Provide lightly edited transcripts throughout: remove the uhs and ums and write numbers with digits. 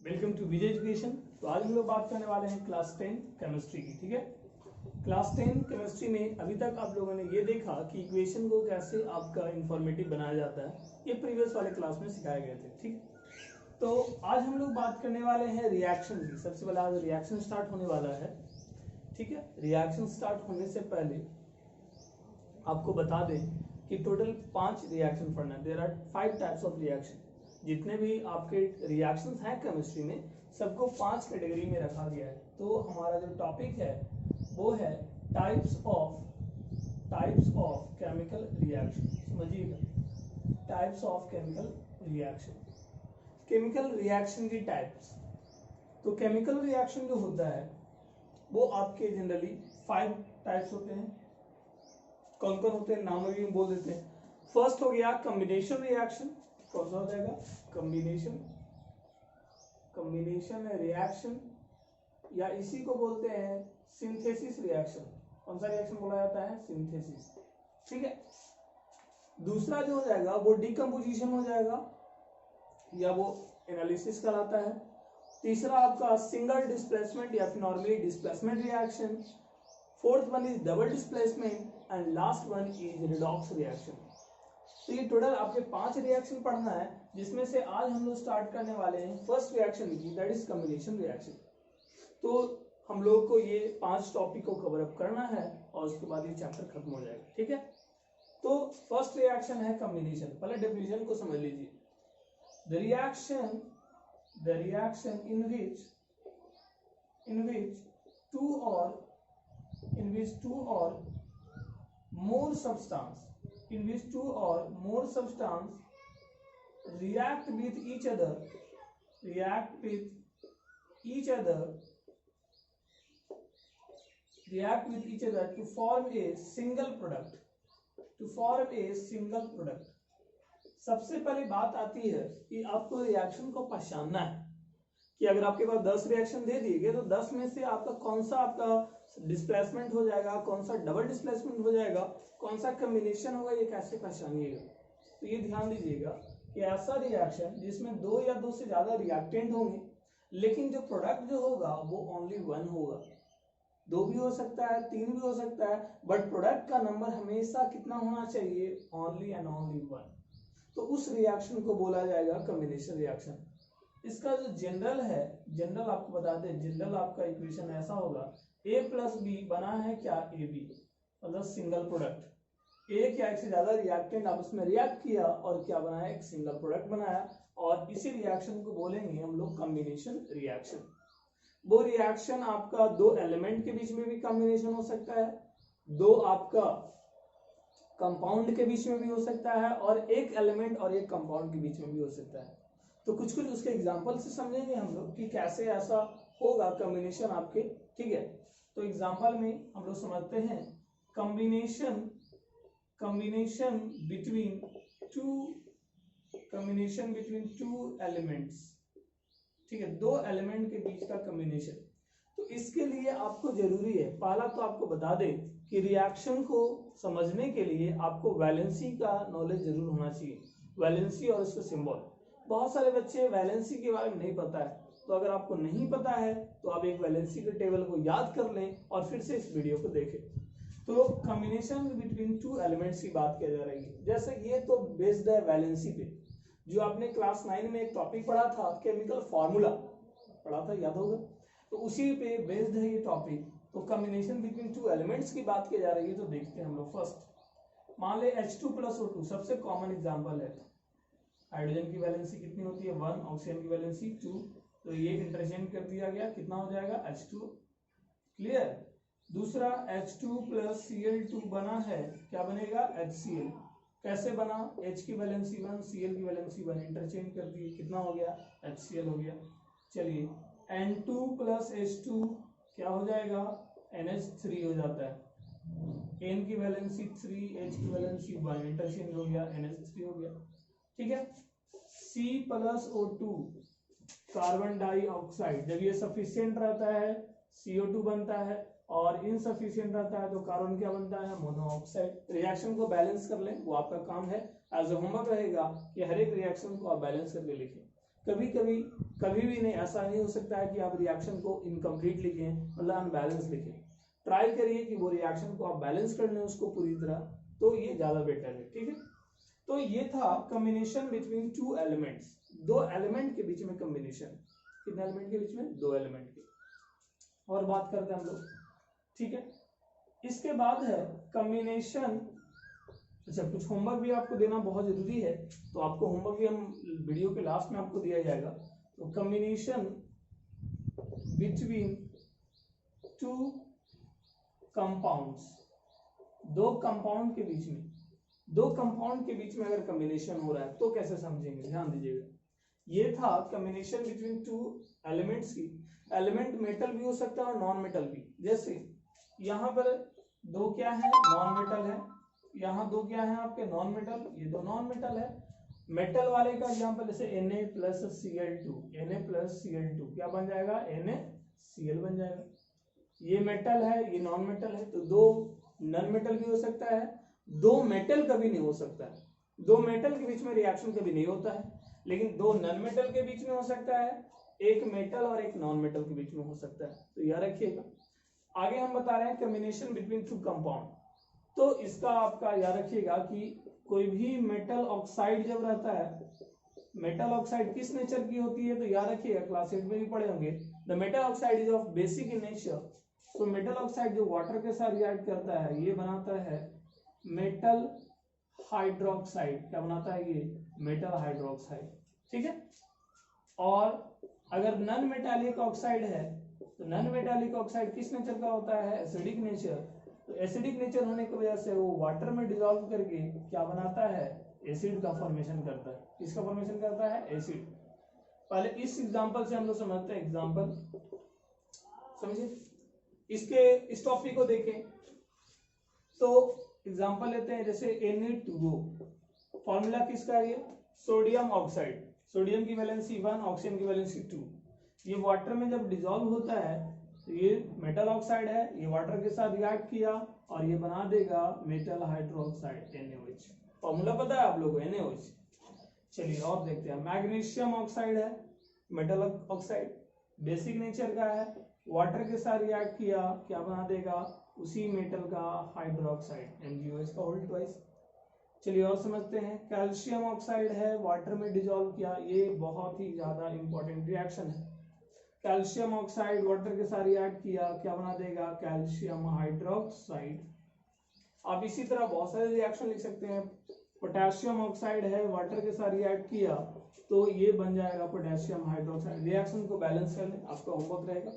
Welcome to Vijay education. तो आज हम लोग बात करने वाले हैं क्लास 10 केमिस्ट्री की। ठीक है, क्लास 10 केमिस्ट्री में अभी तक आप लोगों ने ये देखा कि इक्वेशन को कैसे आपका इंफॉर्मेटिव बनाया जाता है, ये प्रीवियस वाले क्लास में सिखाए गए थे। ठीक, तो आज हम लोग बात करने वाले हैं रिएक्शन की। सबसे पहले आज रिएक्शन स्टार्ट होने वाला है। ठीक है, रिएक्शन स्टार्ट होने से पहले आपको बता दें कि टोटल 5 रिएक्शन पढ़ना है। There are 5 types of reaction. जितने भी आपके रिएक्शंस हैं केमिस्ट्री में, सबको 5 कैटेगरी में रखा गया है। तो हमारा जो टॉपिक है वो है टाइप्स ऑफ केमिकल रिएक्शन। समझिएगा, types of chemical reaction, chemical reaction की टाइप्स। तो केमिकल रिएक्शन जो होता है वो आपके जनरली 5 टाइप्स होते हैं। कौन कौन होते हैं नाम भी बोल देते हैं। फर्स्ट हो गया कॉम्बिनेशन रिएक्शन। कौन सा हो जाएगा? कॉम्बिनेशन रिएक्शन, या इसी को बोलते हैं सिंथेसिस रिएक्शन। कौन सा रिएक्शन बोला जाता है? सिंथेसिस। ठीक है, दूसरा जो हो जाएगा वो डिकम्पोजिशन हो जाएगा, या वो एनालिसिस कहलाता है। तीसरा आपका सिंगल डिस्प्लेसमेंट या फिर normally displacement reaction. Fourth one is double displacement and last one is redox reaction. तो ये टोटल आपके 5 रिएक्शन पढ़ना है, जिसमें से आज हम लोग स्टार्ट करने वाले हैं फर्स्ट रिएक्शन की, दैट इज कॉम्बिनेशन रिएक्शन। तो हम लोग को ये 5 टॉपिक को कवर अप करना है और उसके बाद ये चैप्टर खत्म हो जाएगा। ठीक है, तो फर्स्ट रिएक्शन है कॉम्बिनेशन। पहले डेफिनेशन को समझ लीजिए। The reaction in which two or more substance react with each other to form a single product। सबसे पहले बात आती है कि आपको रिएक्शन को पहचानना है कि अगर आपके पास 10 रिएक्शन दे दिए गए तो 10 में से आपका कौन सा आपका डिस्प्लेसमेंट हो जाएगा, कौन सा डबल डिस्प्लेसमेंट हो जाएगा, कौन सा कॉम्बिनेशन होगा, ये कैसे पहचानिएगा। तो ये ध्यान दीजिएगा कि ऐसा रिएक्शन जिसमें 2 या 2 से ज्यादा रिएक्टेंट होंगे, लेकिन जो प्रोडक्ट जो होगा वो ओनली 1 होगा। 2 भी हो सकता है, 3 भी हो सकता है, बट प्रोडक्ट का नंबर हमेशा कितना होना चाहिए? Only and only 1। तो उस रिएक्शन को बोला जाएगा कॉम्बिनेशन रिएक्शन। इसका जो जनरल है, जनरल आपको बता दें, जनरल आपका इक्वेशन ऐसा होगा, A + B बना है क्या? AB, मतलब सिंगल प्रोडक्ट। एक या एक से ज्यादा रिएक्टेंट आपस में रिएक्ट किया और क्या बनाया? एक सिंगल प्रोडक्ट बनाया, और इसी रिएक्शन को बोलेंगे हम लोग कॉम्बिनेशन रिएक्शन। वो रिएक्शन आपका 2 एलिमेंट के बीच में भी कॉम्बिनेशन हो सकता है, 2 आपका कंपाउंड के बीच में भी हो सकता है, और 1 एलिमेंट और 1 कंपाउंड के बीच में भी हो सकता है। तो कुछ उसके एग्जांपल से समझेंगे हम लोग कि कैसे ऐसा होगा कॉम्बिनेशन आपके। ठीक है, तो एग्जांपल में हम लोग समझते हैं कॉम्बिनेशन बिटवीन टू एलिमेंट्स। ठीक है, 2 एलिमेंट के बीच का कॉम्बिनेशन। तो इसके लिए आपको जरूरी है, पहला तो आपको बता दें कि रिएक्शन को समझने के लिए आपको वैलेंसी का नॉलेज जरूर होना चाहिए। वैलेंसी और उसका सिंबल। बहुत सारे बच्चे वैलेंसी के बारे में नहीं पता है, तो अगर आपको नहीं पता है तो आप एक वैलेंसी के टेबल को याद कर लें और फिर से इस वीडियो को देखें। तो कॉम्बिनेशन बिटवीन 2 एलिमेंट्स की बात की जा रही है। जैसे ये तो बेस्ड है वैलेंसी पे। जो आपने क्लास 9 में एक टॉपिक पढ़ा था, केमिकल फॉर्मूला पढ़ा था, याद होगा, तो उसी पे बेस्ड है ये टॉपिक। तो कॉम्बिनेशन बिटवीन 2 एलिमेंट्स की बात की जा रही है, तो देखते हैं हम लोग। फर्स्ट मान ले H2+O2 सबसे कॉमन एग्जाम्पल है। हाइड्रोजन की वैलेंसी कितनी होती है? 1, ऑक्सीजन की वैलेंसी 2, तो ये इंटरचेंज कर दिया गया, कितना हो जाएगा? H2। क्लियर। दूसरा H2+Cl2 बना है, क्या बनेगा? HCl। कैसे बना? H की वैलेंसी 1, Cl की वैलेंसी 1, इंटरचेंज कर दिए, कितना हो गया? HCl हो गया। चलिए N2+H2 क्या हो जाएगा? NH3 हो जाता है। N की वैलेंसी 3, H की वैलेंसी 1, इंटरचेंज हो गया, NH3 हो गया। ठीक है, C+O2 कार्बन डाइऑक्साइड, जब ये सफिशिएंट रहता है CO2 बनता है, और इनसफिशिएंट रहता है तो कार्बन क्या बनता है? मोनोऑक्साइड। रिएक्शन को बैलेंस कर लें, वो आपका काम है। एज ए होमवर्क रहेगा कि हर एक रिएक्शन को आप बैलेंस करके लिखें। कभी कभी कभी भी नहीं, ऐसा नहीं हो सकता है कि आप रिएक्शन को इनकम्प्लीट लिखें, मतलब अनबैलेंस लिखें। ट्राई करिए कि वो रिएक्शन को आप बैलेंस कर लें उसको पूरी तरह, तो ये ज्यादा बेटर है। ठीक है, तो ये था कॉम्बिनेशन बिटवीन टू एलिमेंट्स, दो एलिमेंट के बीच में कॉम्बिनेशन। कितने एलिमेंट के बीच में? दो एलिमेंट के। और बात करते हैं हम लोग। ठीक है, इसके बाद है कॉम्बिनेशन। अच्छा, कुछ होमवर्क भी आपको देना बहुत जरूरी है, तो आपको होमवर्क भी हम वीडियो के लास्ट में आपको दिया जाएगा। तो कॉम्बिनेशन बिटवीन टू कंपाउंड्स, दो कंपाउंड के बीच में, दो कंपाउंड के बीच में अगर कॉम्बिनेशन हो रहा है तो कैसे समझेंगे, ध्यान दीजिएगा। ये था कॉम्बिनेशन बिटवीन टू एलिमेंट्स की। एलिमेंट मेटल भी हो सकता है और नॉन मेटल भी। जैसे यहाँ पर दो क्या है? नॉन मेटल है। यहाँ दो क्या है आपके? Non metal. ये दो नॉन मेटल है। मेटल वाले का एग्जांपल जैसे Na+Cl2, Na+Cl2 क्या बन जाएगा? NaCl बन जाएगा। ये मेटल है, ये नॉन मेटल है, तो दो नॉन मेटल भी हो सकता है, दो मेटल कभी नहीं हो सकता है। दो मेटल के बीच में रिएक्शन कभी नहीं होता है, लेकिन दो नॉन मेटल के बीच में हो सकता है, एक मेटल और एक नॉन मेटल के बीच में हो सकता है। तो याद रखिएगा। आगे हम बता रहे हैं कॉम्बिनेशन बिटवीन टू कंपाउंड। तो इसका आपका याद रखिएगा कि कोई भी मेटल ऑक्साइड जब रहता है, मेटल ऑक्साइड किस नेचर की होती है? तो याद रखिएगा, क्लास 8 में भी पढ़े होंगे, the metal oxide is of basic in nature. तो मेटल ऑक्साइड जो वाटर के साथ रिएक्ट करता है, ये बनाता है मेटल हाइड्रोक्साइड। क्या बनाता है? ये मेटल हाइड्रोक्साइड। ठीक है, और अगर नॉन मेटालिक ऑक्साइड है, तो नॉन मेटालिक ऑक्साइड किस नेचर का होता है? Acidic nature. तो एसिडिक नेचर होने की वजह से वो वाटर में डिसॉल्व करके क्या बनाता है? एसिड का फॉर्मेशन करता है। किसका फॉर्मेशन करता है? एसिड। पहले इस एग्जांपल से हम लोग समझते हैं। एग्जांपल समझिए, इसके इस टॉपिक को देखें तो एग्जांपल लेते हैं, जैसे Na2O। फॉर्मूला किसका है? ये सोडियम ऑक्साइड। सोडियम की वैलेंसी 1, ऑक्सीजन की वैलेंसी 2। ये वाटर में जब डिसॉल्व होता है तो ये मेटल ऑक्साइड है, ये वाटर के साथ रिएक्ट किया और ये बना देगा मेटल हाइड्रोक्साइड NaOH। फॉर्मूला पता है आप लोगों को? NaOH। चलिए और देखते हैं। मैग्नीशियम ऑक्साइड है, मेटल ऑक्साइड, बेसिक नेचर का है, वाटर के साथ रिएक्ट किया, क्या बना देगा? उसी मेटल का हाइड्रोक्साइड MgOH का होल ट्वाइस। चलिए और समझते हैं। कैल्शियम ऑक्साइड है, वाटर में डिसॉल्व किया, ये बहुत ही ज्यादा इंपॉर्टेंट रिएक्शन है। कैल्शियम ऑक्साइड वाटर के साथ रिएक्ट किया, क्या बना देगा? Calcium hydroxide. आप इसी तरह बहुत सारे रिएक्शन लिख सकते हैं। पोटेशियम ऑक्साइड है, वाटर के साथ रिएक्ट किया तो ये बन जाएगा पोटेशियम हाइड्रोक्साइड। रिएक्शन को बैलेंस कर लें, आपका होमवर्क रहेगा।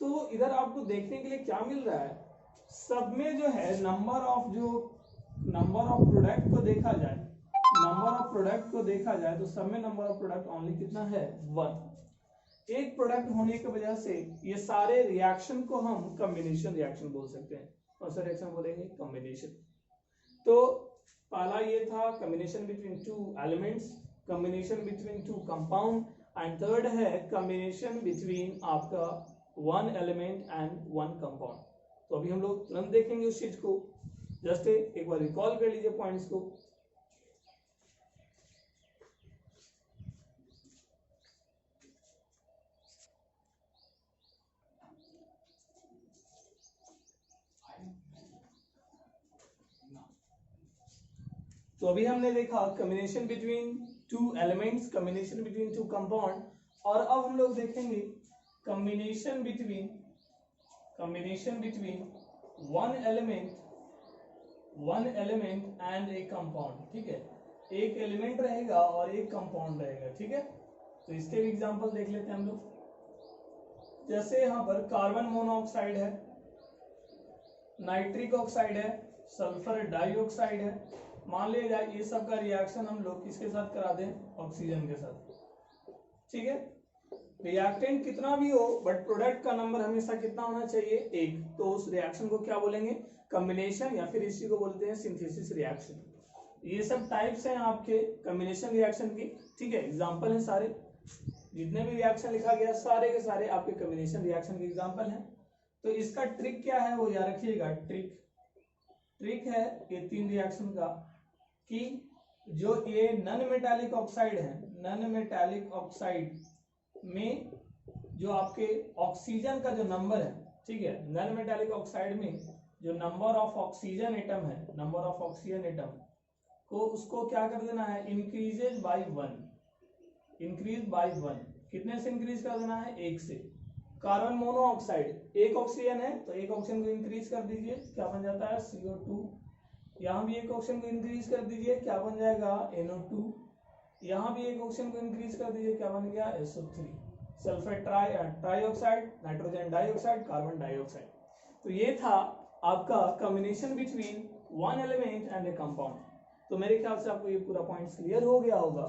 तो इधर आपको देखने के लिए क्या मिल रहा है? सब में जो है नंबर ऑफ प्रोडक्ट को देखा जाए, तो सब में नंबर ऑफ प्रोडक्ट ओनली कितना है? 1। एक प्रोडक्ट होने की वजह से ये सारे रिएक्शन को हम कॉम्बिनेशन रिएक्शन बोल सकते हैं। कौन सा रिएक्शन बोलेंगे? कॉम्बिनेशन। तो पहला ये था combination between two elements, combination between two compound, and third है कॉम्बिनेशन बिटवीन आपका one element and one compound. तो अभी हम लोग तुरंत देखेंगे उस चीज को। जस्ट एक बार रिकॉल कर लीजिए पॉइंट्स को। तो अभी हमने देखा combination between two elements, combination between two compound, और अब हम लोग देखेंगे combination between one element and A compound. ठीक है, एक एलिमेंट रहेगा और एक कंपाउंड रहेगा। ठीक है, तो इसके भी एग्जांपल देख लेते हैं हम लोग। जैसे यहाँ पर कार्बन मोनोऑक्साइड है, नाइट्रिक ऑक्साइड है, सल्फर डाइऑक्साइड है। मान लिया जाए ये सब का रिएक्शन हम लोग किसके साथ करा दें? ऑक्सीजन के साथ। ठीक है, रिएक्टेंट कितना भी हो बट प्रोडक्ट का नंबर हमेशा कितना होना चाहिए? 1। तो उस रिएक्शन को क्या बोलेंगे? कॉम्बिनेशन, या फिर इसी को बोलते हैं सिंथेसिस रिएक्शन। ये सब टाइप्स हैं आपके कॉम्बिनेशन रिएक्शन की। ठीक है, एग्जांपल है सारे, जितने भी रिएक्शन लिखा गया सारे के सारे आपके कॉम्बिनेशन रिएक्शन के एग्जांपल हैं। तो इसका ट्रिक क्या है वो याद रखिएगा। ट्रिक है ये 3 रिएक्शन का, कि जो ये नॉन मेटालिक ऑक्साइड है, नॉन मेटालिक ऑक्साइड में जो आपके ऑक्सीजन का जो नंबर है, ठीक है, नॉन मेटालिक ऑक्साइड में जो नंबर ऑफ ऑक्सीजन एटम है, नंबर ऑफ ऑक्सीजन एटम को उसको क्या कर देना है, इंक्रीजेज बाय 1, इंक्रीज बाय 1। कितने से इंक्रीज कर देना है, 1 से। कार्बन मोनोऑक्साइड, एक ऑक्सीजन है तो एक ऑक्सीजन को इंक्रीज कर दीजिए, क्या बन जाता है, CO2। यहाँ भी एक ऑक्सीजन को इंक्रीज कर दीजिए, क्या बन जाएगा, NO2। यहाँ भी एक ऑक्सीजन को इंक्रीज कर दीजिए, क्या बन गया, SO3। Sulphur trioxide, nitrogen dioxide, carbon dioxide. तो ये था आपका combination between one element and A compound. तो मेरे ख्याल से आपको ये पूरा पॉइंट्स क्लियर हो गया होगा।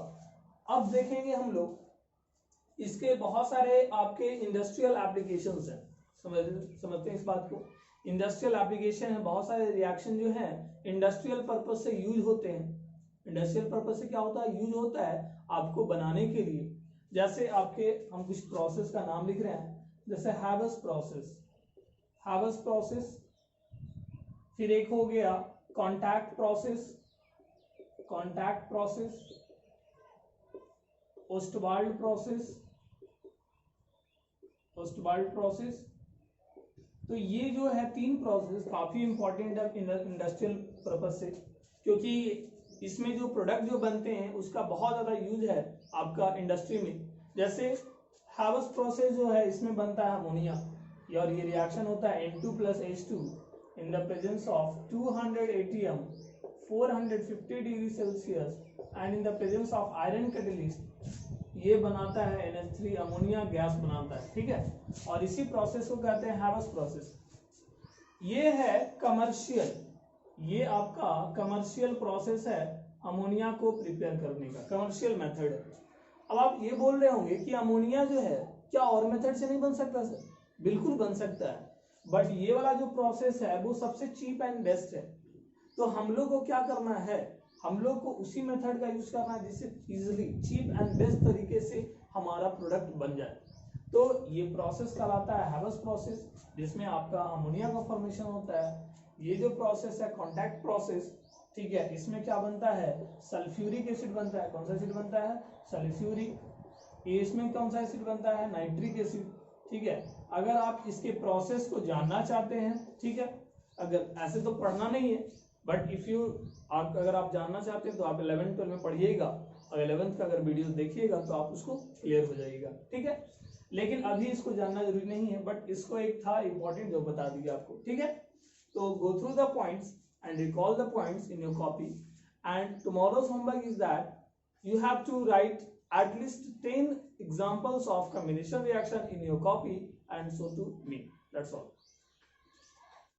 अब देखेंगे हम लोग इसके बहुत सारे आपके इंडस्ट्रियल एप्लीकेशंस हैं, समझते हैं इस बात को। इंडस्ट्रियल एप्लीकेशन है, बहुत सारे रिएक्शन जो है इंडस्ट्रियल पर्पज से यूज होते हैं। इंडस्ट्रियल पर्पज से क्या होता है, यूज होता है आपको बनाने के लिए। जैसे आपके हम कुछ प्रोसेस का नाम लिख रहे हैं, जैसे हैवस प्रोसेस, हैवस प्रोसेस, फिर एक हो गया contact process, contact process, Ostwald process, Ostwald process. तो ये जो है 3 प्रोसेस काफी इंपॉर्टेंट है इंडस्ट्रियल पर्पज से, क्योंकि इसमें जो प्रोडक्ट जो बनते हैं उसका बहुत ज्यादा यूज है आपका इंडस्ट्री में। जैसे हैवस प्रोसेस जो है, इसमें बनता है अमोनिया, और ये रिएक्शन होता है N2+H2 in the presence of 200 ATM 450 degree Celsius and in the presence of iron catalyst, ये बनाता है NH3 अमोनिया गैस बनाता है, ठीक है। और इसी प्रोसेस को कहते हैं हैवस प्रोसेस। ये है कमर्शियल, ये आपका कमर्शियल प्रोसेस है अमोनिया को प्रिपेयर करने का, कमर्शियल मेथड है। अब आप ये बोल रहे होंगे कि अमोनिया जो है क्या और मेथड से नहीं बन सकता सर? बिल्कुल बन सकता है, बट ये वाला जो प्रोसेस है वो सबसे चीप एंड बेस्ट है। तो हम लोग को क्या करना है, हम लोग को उसी मेथड का यूज करना है जिससे इजीली चीप एंड बेस्ट तरीके से हमारा प्रोडक्ट बन जाए। तो ये प्रोसेस कहलाता है हैवस प्रोसेस, जिसमें आपका अमोनिया का फॉर्मेशन होता है। ये जो प्रोसेस है कॉन्टैक्ट प्रोसेस, ठीक है, इसमें क्या बनता है, सल्फ्यूरिक एसिड बनता है। कौन सा एसिड बनता है, सल्फ्यूरिक। इसमें कौन सा एसिड बनता है, नाइट्रिक एसिड, ठीक है। अगर आप इसके प्रोसेस को जानना चाहते हैं, ठीक है, अगर ऐसे तो पढ़ना नहीं है, बट इफ यू अगर आप जानना चाहते हैं तो आप 11th-12 में पढ़िएगा, और 11th का अगर वीडियो देखिएगा तो आप उसको क्लियर हो जाएगा, ठीक है। लेकिन अभी इसको जानना जरूरी नहीं है, बट इसको एक था इंपॉर्टेंट जो बता दिया आपको, ठीक है। तो go through the points and recall the points in your copy, and tomorrow's homework is that you have to write at least 10 examples of combination reaction in your copy and show to me. That's all.